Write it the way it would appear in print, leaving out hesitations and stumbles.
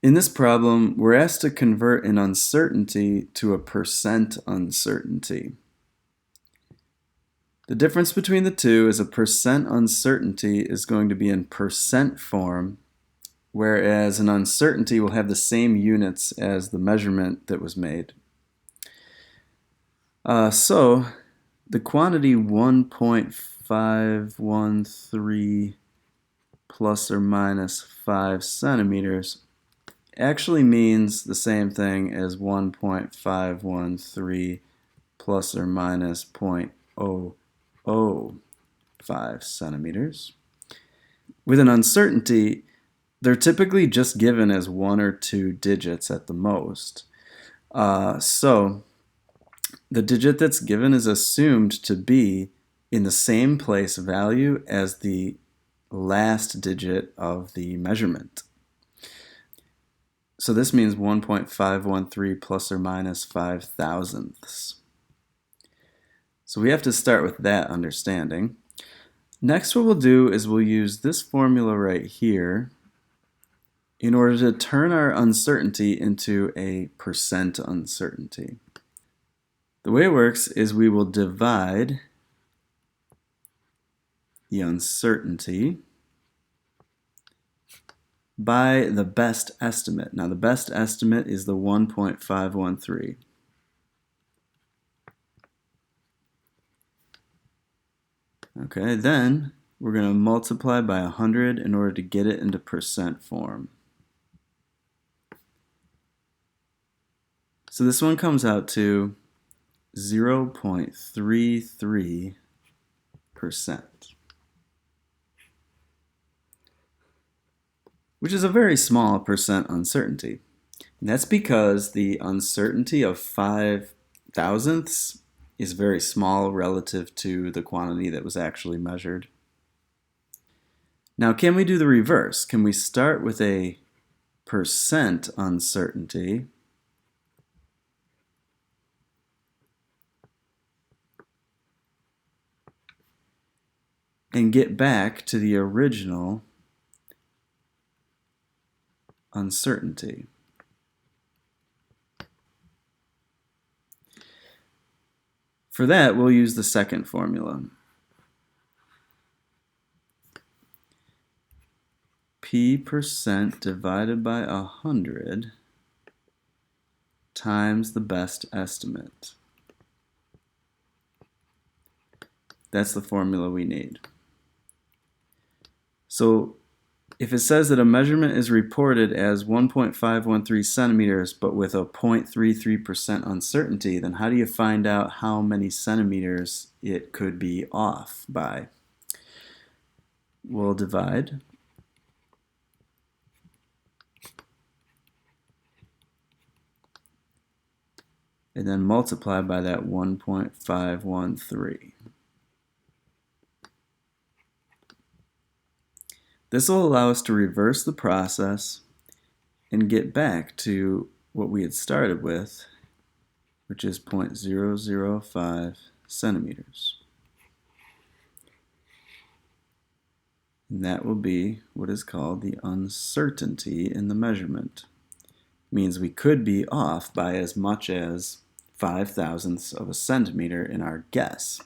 In this problem, we're asked to convert an uncertainty to a percent uncertainty. The difference between the two is a percent uncertainty is going to be in percent form, whereas an uncertainty will have the same units as the measurement that was made. So the quantity 1.513 plus or minus 5 centimeters actually means the same thing as 1.513 plus or minus 0.005 centimeters. With an uncertainty, they're typically just given as 1 or 2 digits at the most. So the digit that's given is assumed to be in the same place value as the last digit of the measurement. So this means 1.513 plus or minus 5 thousandths. So we have to start with that understanding. Next, what we'll do is we'll use this formula right here in order to turn our uncertainty into a percent uncertainty. The way it works is we will divide the uncertainty by the best estimate. Now the best estimate is the 1.513. Okay, then we're going to multiply by 100 in order to get it into percent form. So this one comes out to 0.33%, which is a very small percent uncertainty. And that's because the uncertainty of 5 thousandths is very small relative to the quantity that was actually measured. Now, can we do the reverse? Can we start with a percent uncertainty and get back to the original uncertainty? For that, we'll use the second formula. P percent divided by 100 times the best estimate. That's the formula we need. So if it says that a measurement is reported as 1.513 centimeters but with a 0.33% uncertainty, then how do you find out how many centimeters it could be off by? We'll divide and then multiply by that 1.513. This will allow us to reverse the process and get back to what we had started with, which is 0.005 centimeters. And that will be what is called the uncertainty in the measurement. It means we could be off by as much as 5 thousandths of a centimeter in our guess.